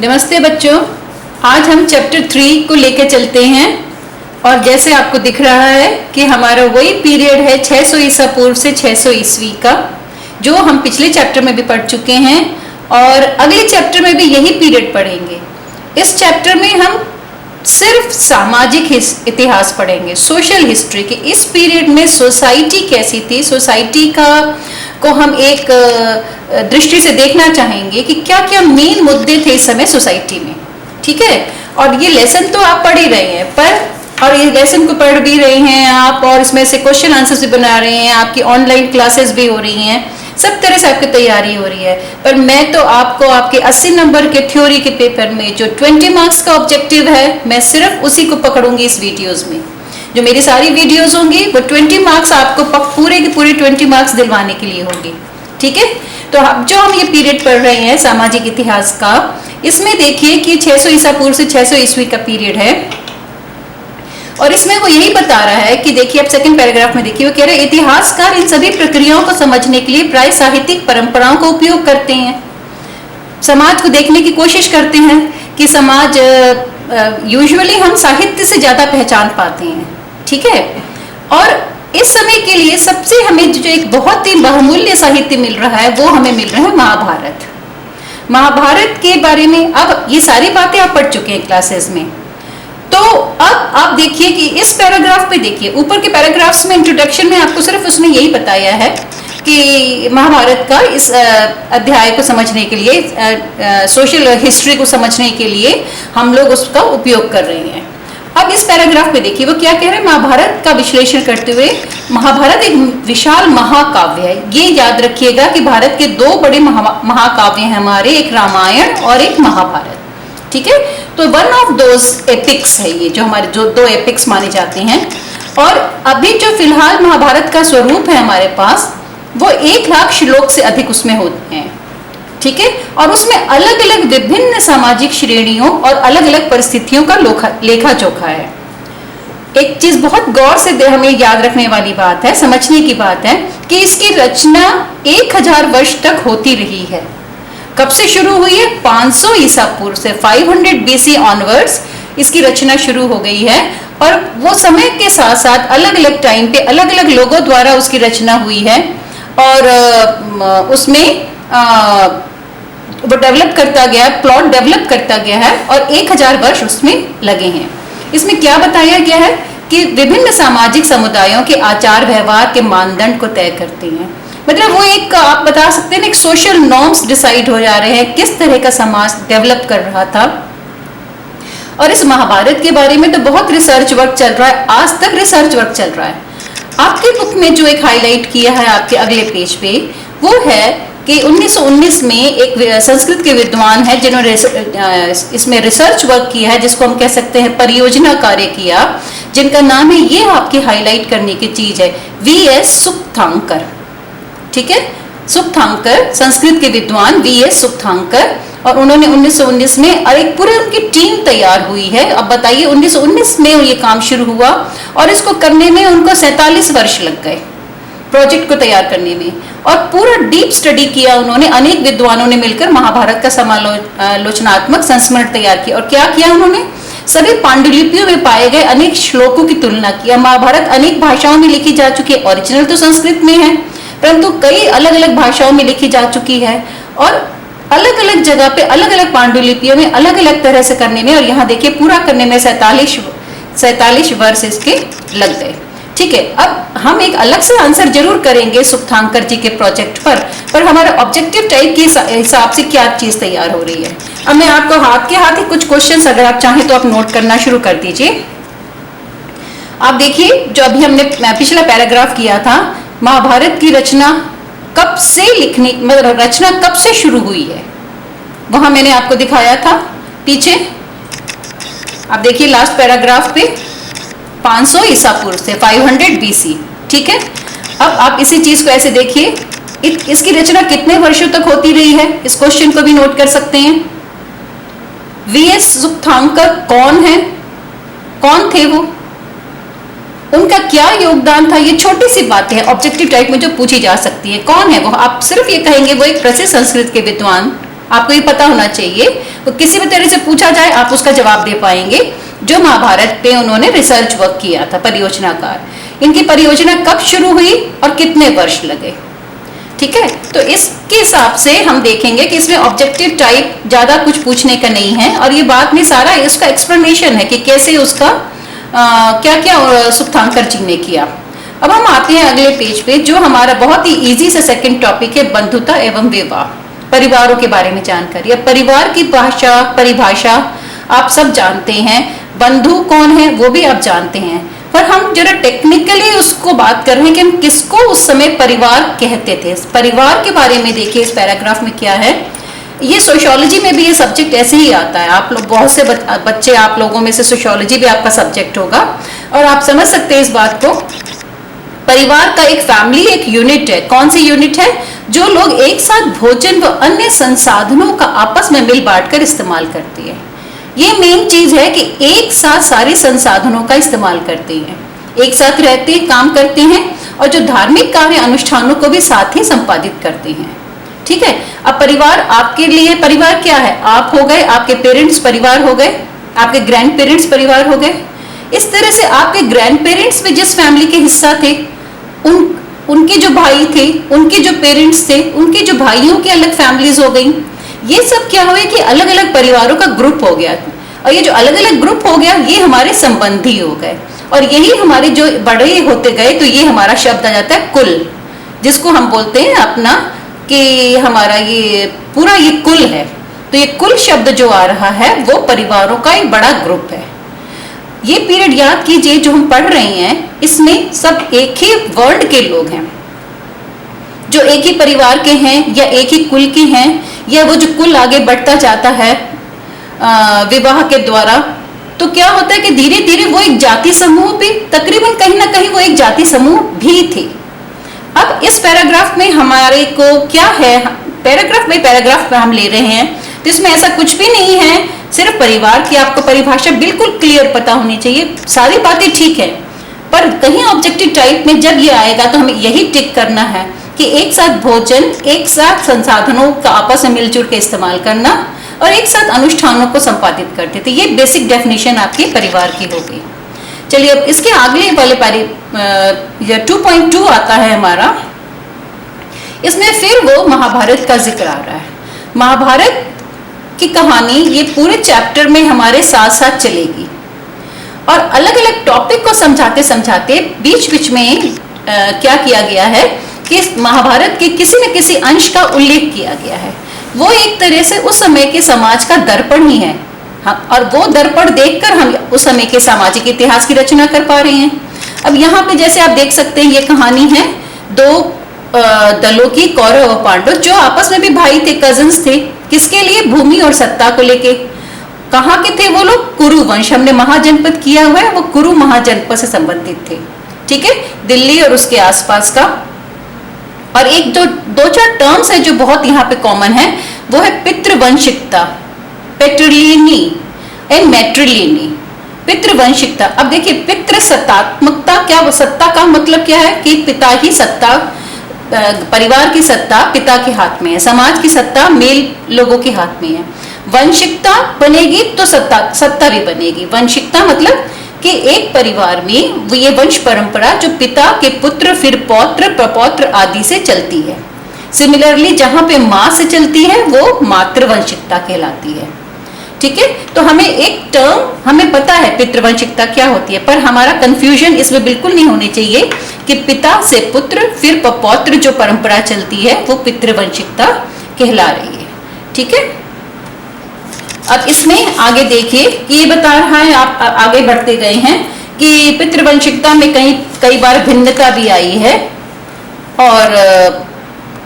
नमस्ते बच्चों, आज हम चैप्टर 3 को लेकर चलते हैं। और जैसे आपको दिख रहा है कि हमारा वही पीरियड है 600 ईसा पूर्व से 600 ईस्वी का, जो हम पिछले चैप्टर में भी पढ़ चुके हैं और अगले चैप्टर में भी यही पीरियड पढ़ेंगे। इस चैप्टर में हम सिर्फ सामाजिक इतिहास पढ़ेंगे, सोशल हिस्ट्री के। इस पीरियड में सोसाइटी कैसी थी, सोसाइटी को हम एक दृष्टि से देखना चाहेंगे कि क्या क्या मेन मुद्दे थे इस समय सोसाइटी में। ठीक है, और ये लेसन तो आप पढ़ ही रहे हैं, और ये लेसन को पढ़ भी रहे हैं आप, और इसमें से क्वेश्चन आंसर्स भी बना रहे हैं, आपकी ऑनलाइन क्लासेस भी हो रही हैं, सब तरह से आपकी तैयारी हो रही है। पर मैं तो आपको आपके 80 नंबर के थ्योरी के पेपर में जो 20 मार्क्स का ऑब्जेक्टिव है, मैं सिर्फ उसी को पकड़ूंगी इस वीडियोस में। जो मेरी सारी वीडियोस होंगी वो 20 मार्क्स आपको पूरे के पूरे 20 मार्क्स दिलवाने के लिए होंगी। ठीक है, तो अब जो हम ये पीरियड पढ़ रहे हैं सामाजिक इतिहास का, इसमें देखिए कि 600 ईसा पूर्व से 600 ईस्वी का पीरियड है। और इसमें वो यही बता रहा है कि देखिए, अब सेकंड पैराग्राफ में देखिए, वो कह रहे हैं इतिहासकार इन सभी प्रक्रियाओं को समझने के लिए प्राय साहित्यिक परंपराओं का उपयोग करते हैं। समाज को देखने की कोशिश करते हैं कि समाज यूजुअली हम साहित्य से ज्यादा पहचान पाते हैं। ठीक है, और इस समय के लिए सबसे हमें जो एक बहुत ही बहुमूल्य साहित्य मिल रहा है वो हमें मिल रहा है महाभारत। महाभारत के बारे में अब ये सारी बातें आप पढ़ चुके हैं क्लासेस में। तो अब आप देखिए कि इस पैराग्राफ पे देखिए, ऊपर के पैराग्राफ्स में इंट्रोडक्शन में आपको सिर्फ उसने यही बताया है कि महाभारत का इस अध्याय को समझने के लिए, सोशल हिस्ट्री को समझने के लिए हम लोग उसका उपयोग कर रहे हैं। अब इस पैराग्राफ में देखिए वो क्या कह रहे हैं, महाभारत का विश्लेषण करते हुए, महाभारत एक विशाल महाकाव्य है। ये याद रखिएगा कि भारत के दो बड़े महाकाव्य हैं हमारे, एक रामायण और एक महाभारत। ठीक है, तो वन ऑफ दोज एपिक्स है ये, जो हमारे जो दो एपिक्स माने जाते हैं। और अभी जो फिलहाल महाभारत का स्वरूप है हमारे पास, वो 1,00,000 श्लोक से अधिक उसमें होते हैं। ठीक है, और उसमें अलग अलग विभिन्न सामाजिक श्रेणियों और अलग अलग परिस्थितियों का लेखा जोखा है। एक चीज बहुत गौर से हमें याद रखने वाली बात है, समझने की बात है कि इसकी रचना 1000 वर्ष तक होती रही है। कब से शुरू हुई है? 500 ईसा पूर्व से 500 BC ऑनवर्ड्स इसकी रचना शुरू हो गई है। और वो समय के साथ साथ अलग अलग टाइम पे अलग अलग लोगों द्वारा उसकी रचना हुई है, और उसमें वो डेवलप करता गया, प्लॉट डेवलप करता गया है, और 1000 वर्ष उसमें लगे हैं। इसमें क्या बताया गया है कि विभिन्न सामाजिक समुदायों के आचार व्यवहार के मानदंड को तय करते हैं। मतलब वो एक, आप बता सकते हैं, एक सोशल नॉर्म्स डिसाइड हो जा रहे हैं, किस तरह का समाज डेवलप कर रहा था। और इस महाभारत के बारे में तो बहुत रिसर्च वर्क चल रहा है, आज तक रिसर्च वर्क चल रहा है। आपके बुक में जो एक हाईलाइट किया है आपके अगले पेज पे, वो है कि 1919 में एक संस्कृत के विद्वान है जिन्होंने इसमें रिसर्च वर्क किया है, जिसको हम कह सकते हैं परियोजना कार्य किया, जिनका नाम है, ये आपकी हाईलाइट करने की चीज है, VS सुप्तांकर। ठीक है, सुप्तांकर, संस्कृत के विद्वान VS सुप्तांकर, और उन्होंने 1919 में, और एक पूरी उनकी टीम तैयार हुई है। अब बताइए, 1919 में ये काम शुरू हुआ और इसको करने में उनको 47 वर्ष लग गए, प्रोजेक्ट को तैयार करने में। और पूरा डीप स्टडी किया उन्होंने, अनेक विद्वानों ने मिलकर महाभारत का समालोचनात्मक संस्मरण तैयार किया। और क्या किया उन्होंने? सभी पांडुलिपियों में पाए गए अनेक श्लोकों की तुलना किया। महाभारत अनेक भाषाओं में लिखी जा चुकी है, ओरिजिनल तो संस्कृत में है, परंतु कई अलग अलग भाषाओं में लिखी जा चुकी है, और अलग अलग जगह पे अलग अलग पांडुलिपियों में अलग अलग तरह से करने में, और यहाँ देखिए पूरा करने में 47 वर्ष इसके लग गए। ठीक है, अब हम एक अलग से आंसर जरूर करेंगे सुप्तांकर जी के प्रोजेक्ट पर हमारा ऑब्जेक्टिव टाइप के हिसाब से क्या चीज तैयार हो रही है। अब मैं आपको हाथ के हाथ ही कुछ क्वेश्चंस, अगर आप चाहें तो आप नोट करना शुरू कर दीजिए। आप देखिए, जो अभी हमने पिछला पैराग्राफ किया था, महाभारत की रचना कब से मतलब रचना कब से शुरू हुई है, वहां मैंने आपको दिखाया था पीछे। आप देखिए लास्ट पैराग्राफ पे 500 ईसा पूर्व से 500 BC। ठीक है, अब आप इसी चीज को ऐसे देखिए, इसकी रचना कितने वर्षों तक होती रही है, इस क्वेश्चन को भी नोट कर सकते हैं। VS सुप्तांकर कौन है, कौन थे वो, उनका क्या योगदान था, ये छोटी सी बातें हैं ऑब्जेक्टिव टाइप में जो पूछी जा सकती है। कौन है वो? आप सिर्फ ये कहेंगे वो एक प्रसिद्ध संस्कृत के विद्वान आपको ये पता होना चाहिए, तो किसी भी तरह से पूछा जाए आप उसका जवाब दे पाएंगे। जो महाभारत पे उन्होंने रिसर्च वर्क किया था, परियोजनाकार, इनकी परियोजना कब शुरू हुई और कितने वर्ष लगे, ठीक है। तो इसके हिसाब से हम देखेंगे कि इसमें ऑब्जेक्टिव टाइप ज्यादा कुछ पूछने का नहीं है, और ये बात में सारा इसका एक्सप्लेनेशन है कि कैसे उसका क्या क्या सुक्तांकर जी ने किया। अब हम आते हैं अगले पेज पे, जो हमारा बहुत ही इजी सा सेकंड टॉपिक है, बंधुता एवं विवाह, परिवारों के बारे में जानकारी। अब परिवार की परिभाषा आप सब जानते हैं, बंधु कौन है वो भी आप जानते हैं, पर हम जरा टेक्निकली उसको बात कर रहे हैं कि हम किसको उस समय परिवार कहते थे। परिवार के बारे में देखिए इस पैराग्राफ में क्या है। ये सोशियोलॉजी में भी ये सब्जेक्ट ऐसे ही आता है, आप लोग बहुत से बच्चे, आप लोगों में से सोशियोलॉजी भी आपका सब्जेक्ट होगा, और आप समझ सकते हैं इस बात को। परिवार का एक फैमिली, एक यूनिट है। कौन सी यूनिट है? जो लोग एक साथ भोजन व अन्य संसाधनों का आपस में मिल बांट कर इस्तेमाल करती है। ये मेन चीज है कि एक साथ सारे संसाधनों का इस्तेमाल करते हैं, एक साथ रहते हैं, काम करते हैं, और जो धार्मिक कार्य अनुष्ठानों को भी साथ ही संपादित करते हैं, ठीक है। अब परिवार आपके लिए परिवार क्या है? आप हो गए, आपके पेरेंट्स परिवार हो गए, आपके ग्रैंड पेरेंट्स परिवार हो गए। इस तरह से आपके ग्रैंड पेरेंट्स भी जिस फैमिली के हिस्सा थे, उनके जो भाई थे, उनके जो पेरेंट्स थे, उनके जो भाइयों की अलग फैमिलीज हो गई। ये सब क्या हुए कि अलग अलग परिवारों का ग्रुप हो गया, और ये जो अलग अलग ग्रुप हो गया ये हमारे संबंधी हो गए, और यही हमारे जो बड़े होते गए तो ये हमारा शब्द आ जाता है कुल, जिसको हम बोलते हैं अपना कि हमारा ये पूरा ये कुल है। तो ये कुल शब्द जो आ रहा है वो परिवारों का एक बड़ा ग्रुप है। ये पीरियड याद कीजिए जो हम पढ़ रहे हैं, इसमें सब एक ही वर्ण के लोग हैं, जो एक ही परिवार के हैं या एक ही कुल के हैं, या वो जो कुल आगे बढ़ता जाता है विवाह के द्वारा, तो क्या होता है कि धीरे धीरे वो एक जाति समूह भी, तकरीबन कहीं ना कहीं वो एक जाति समूह भी थे। अब इस पैराग्राफ में हमारे को क्या है, पैराग्राफ हम ले रहे हैं, तो इसमें ऐसा कुछ भी नहीं है, सिर्फ परिवार की आपको परिभाषा बिल्कुल क्लियर पता होनी चाहिए। सारी बातें ठीक है, पर कहीं ऑब्जेक्टिव टाइप में जब ये आएगा तो हमें यही टिक करना है कि एक साथ भोजन, एक साथ संसाधनों का आपस में मिलजुल के इस्तेमाल करना, और एक साथ अनुष्ठानों को संपादित करते थे। ये बेसिक डेफिनेशन आपके परिवार की हो गई। चलिए अब इसके अगले वाले 2.2 आता है हमारा। इसमें फिर वो महाभारत का जिक्र आ रहा है। महाभारत की कहानी ये पूरे चैप्टर में हमारे साथ साथ चलेगी, और अलग अलग टॉपिक को समझाते समझाते बीच बीच में क्या किया गया है कि महाभारत के किसी न किसी अंश का उल्लेख किया गया है। वो एक तरह से उस समय के समाज का दर्पण ही है, और वो दर्पण देखकर हम उस समय के सामाजिक इतिहास की रचना कर पा रहे हैं। अब यहाँ पे जैसे आप देख सकते हैं, ये कहानी है दो दलों की, कौरव और पांडव, जो आपस में भी भाई थे, कजन्स थे। किसके लिए? भूमि और सत्ता को लेके। कहाँ के थे वो लोग? कुरु वंश, हमने महाजनपद किया हुआ है, वो कुरु महाजनपद से संबंधित थे, ठीक है, दिल्ली और उसके आसपास का। और एक जो दो चार टर्म्स है जो बहुत यहाँ पे कॉमन है, वो है पितृवंशिकता, पेट्रिलिनी एंड मैट्रिलिनी, पितृवंशिकता। अब देखिए पितृ सत्तात्मकता, क्या वो सत्ता का मतलब क्या है कि पिता ही सत्ता, परिवार की सत्ता पिता के हाथ में है, समाज की सत्ता मेल लोगों के हाथ में है। वंशिकता बनेगी तो सत्ता भी बनेगी। वंशिकता मतलब कि एक परिवार में ये वंश परंपरा जो पिता के पुत्र, फिर पौत्र, प्रपौत्र आदि से चलती है। सिमिलरली जहां पे माँ से चलती है वो मातृवंशिकता कहलाती है, ठीक है। तो हमें एक टर्म हमें पता है पितृवंशिकता क्या होती है, पर हमारा कंफ्यूजन इसमें बिल्कुल नहीं होनी चाहिए कि पिता से पुत्र फिर पौत्र जो परंपरा चलती है वो पितृवंशिकता कहला रही है, ठीक है। अब इसमें आगे देखिए कि ये बता रहा है, आप आगे बढ़ते गए हैं कि पितृवंशिकता में कई बार भिन्नता भी आई है, और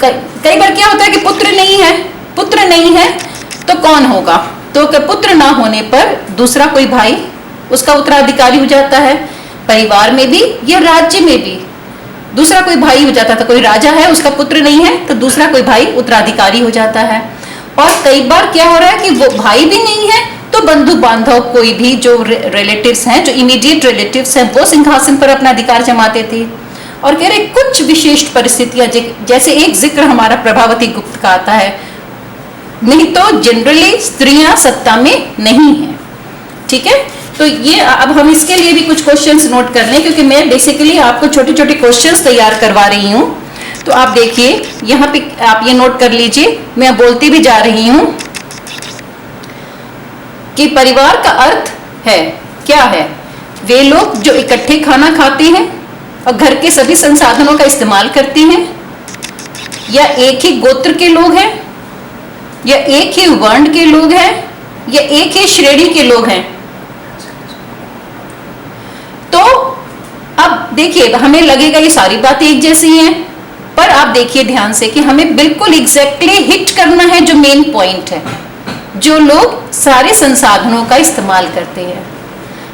कई बार क्या होता है कि पुत्र नहीं है तो कौन होगा? तो पुत्र ना होने पर दूसरा कोई भाई उसका उत्तराधिकारी हो जाता है। परिवार में भी या राज्य में भी दूसरा कोई भाई हो जाता था। कोई राजा है, उसका पुत्र नहीं है तो दूसरा कोई भाई उत्तराधिकारी हो जाता है। और कई बार क्या हो रहा है कि वो भाई भी नहीं है तो बंधु बांधव कोई भी जो रिलेटिव्स हैं, जो इमीडिएट रिलेटिव्स हैं, वो सिंहासन पर अपना अधिकार जमाते थे। और कह रहे कुछ विशिष्ट परिस्थितियां, जैसे एक जिक्र हमारा प्रभावती गुप्त का आता है, नहीं तो जनरली स्त्रियां सत्ता में नहीं है। ठीक है, तो ये अब हम इसके लिए भी कुछ क्वेश्चंस नोट कर लें, क्योंकि मैं बेसिकली आपको छोटे छोटे क्वेश्चंस तैयार करवा रही हूं। तो आप देखिए यहाँ पे आप ये नोट कर लीजिए, मैं बोलती भी जा रही हूं कि परिवार का अर्थ है क्या है? वे लोग जो इकट्ठे खाना खाते हैं और घर के सभी संसाधनों का इस्तेमाल करते हैं, या एक ही गोत्र के लोग हैं, या एक ही वर्ण के लोग हैं, या एक ही श्रेणी के लोग हैं। तो अब देखिए, हमें लगेगा ये सारी बातें एक जैसी हैं, पर आप देखिए ध्यान से कि हमें बिल्कुल एग्जैक्टली हिट करना है जो मेन पॉइंट है। जो लोग सारे संसाधनों का इस्तेमाल करते हैं,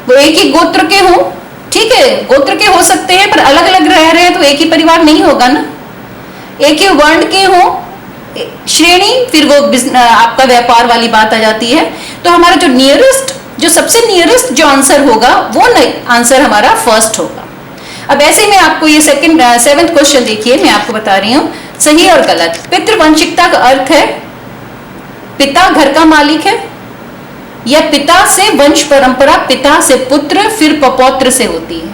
वो एक ही गोत्र के हों, ठीक है, गोत्र के हो सकते हैं पर अलग अलग रह रहे हैं तो एक ही परिवार नहीं होगा ना। एक ही वर्ण के हों, श्रेणी, फिर वो आपका व्यापार वाली बात आ जाती है। तो हमारा जो नियरेस्ट, जो सबसे नियरेस्ट जो आंसर होगा वो नहीं, आंसर हमारा फर्स्ट होगा। अब ऐसे में आपको ये सेवेंथ क्वेश्चन देखिए, मैं आपको बता रही हूँ सही और गलत। पितृवंशिकता का अर्थ है पिता घर का मालिक है, या पिता से वंश परंपरा, पिता से पुत्र, फिर पपौत्र से होती है।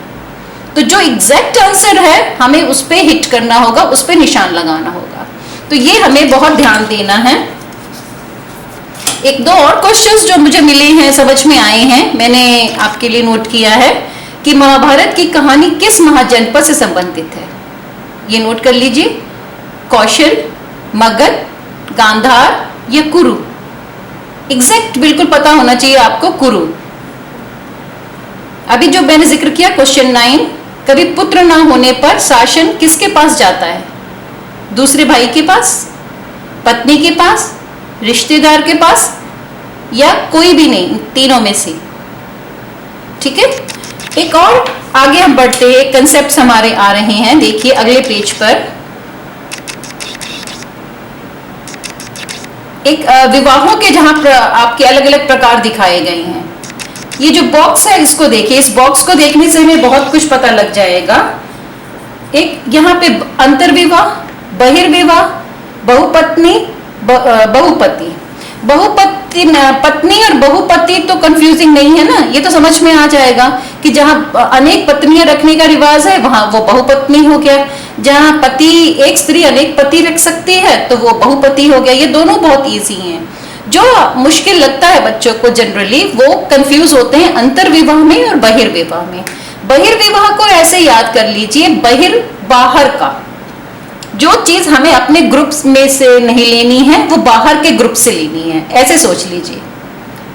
तो जो एग्जैक्ट आंसर है हमें उस पर हिट करना होगा, उस पर निशान लगाना होगा। तो ये हमें बहुत ध्यान देना है। एक दो और क्वेश्चंस जो मुझे मिले हैं, समझ में आए हैं, मैंने आपके लिए नोट किया है कि महाभारत की कहानी किस महाजनपद से संबंधित है। ये नोट कर लीजिए, कौशल, मगध, गांधार या कुरु। एग्जैक्ट बिल्कुल पता होना चाहिए आपको, कुरु। अभी जो मैंने जिक्र किया क्वेश्चन 9, कभी पुत्र ना होने पर शासन किसके पास जाता है? दूसरे भाई के पास, पत्नी के पास, रिश्तेदार के पास, या कोई भी नहीं, तीनों में से। ठीक है, एक और आगे हम बढ़ते हैं, एक कंसेप्ट हमारे आ रहे हैं, देखिए अगले पेज पर। एक विवाहों के जहां आपके अलग अलग प्रकार दिखाए गए हैं। ये जो बॉक्स है इसको देखिए, इस बॉक्स को देखने से हमें बहुत कुछ पता लग जाएगा। एक यहाँ पे अंतर्विवाह, बहिर्विवाह, बहुपत्नी, बहुपति। बहुपति पत्नी और बहुपति तो कंफ्यूजिंग नहीं है ना, ये तो समझ में आ जाएगा कि जहां अनेक पत्नियां रखने का रिवाज है वहां वो बहुपत्नी हो गया। जहां पति, एक स्त्री अनेक पति रख सकती है तो वो बहुपति हो गया। ये दोनों बहुत इजी हैं। जो मुश्किल लगता है बच्चों को जनरली, वो कंफ्यूज होते हैं अंतर्विवाह में और बहिर्विवाह में। बहिर्विवाह को ऐसे याद कर लीजिए, बहिर बाहर का, जो चीज हमें अपने ग्रुप्स में से नहीं लेनी है वो बाहर के ग्रुप से लेनी है, ऐसे सोच लीजिए।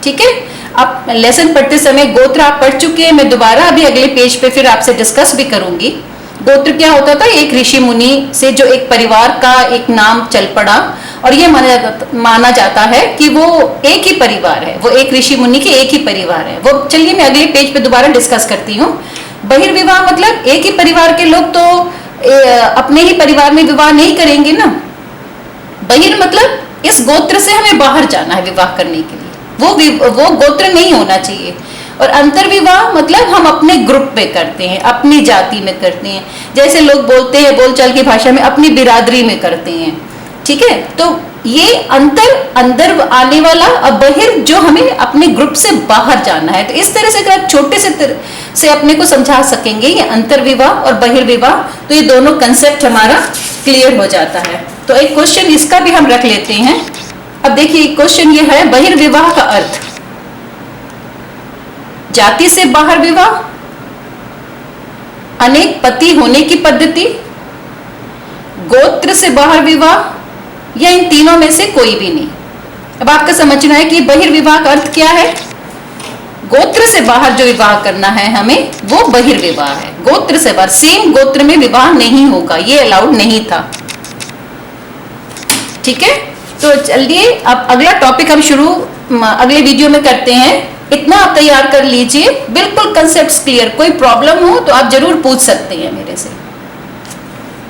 ठीक है, अब लेसन पढ़ते समय गोत्र आप पढ़ चुके हैं, मैं दोबारा अभी अगले पेज पे फिर आपसे डिस्कस भी करूंगी। गोत्र क्या होता था? एक ऋषि मुनि से जो एक परिवार का एक नाम चल पड़ा, और ये माना जाता है कि वो एक ही परिवार है, वो एक ऋषि मुनि के एक ही परिवार है वो। चलिए मैं अगले पेज पे दोबारा डिस्कस करती हूँ। बहिर्विवाह मतलब एक ही परिवार के लोग तो अपने ही परिवार में विवाह नहीं करेंगे ना। बहिर मतलब इस गोत्र से हमें बाहर जाना है विवाह करने के लिए, वो गोत्र नहीं होना चाहिए। और अंतर्विवाह मतलब हम अपने ग्रुप में करते हैं, अपनी जाति में करते हैं, जैसे लोग बोलते हैं बोलचाल की भाषा में अपनी बिरादरी में करते हैं। ठीक है, तो ये अंदर आने वाला, और बहिर जो हमें अपने ग्रुप से बाहर जाना है। तो इस तरह से अगर आप छोटे से अपने को समझा सकेंगे ये अंतर्विवाह और बहिर्विवाह, तो ये दोनों कंसेप्ट हमारा क्लियर हो जाता है। तो एक क्वेश्चन इसका भी हम रख लेते हैं। अब देखिए क्वेश्चन ये है, बहिर्विवाह का अर्थ जाति से बाहर विवाह, अनेक पति होने की पद्धति, गोत्र से बाहर विवाह, या इन तीनों में से कोई भी नहीं। अब आपका समझना है कि बहिर्विवाह का अर्थ क्या है। गोत्र से बाहर जो विवाह करना है हमें, वो बहिर्विवाह है। गोत्र से बाहर, सेम गोत्र में विवाह नहीं होगा, ये अलाउड नहीं था। ठीक है, तो चलिए अब अगला टॉपिक हम शुरू अगले वीडियो में करते हैं। इतना आप तैयार कर लीजिए, बिल्कुल कंसेप्ट्स क्लियर। कोई प्रॉब्लम हो तो आप जरूर पूछ सकते हैं मेरे से।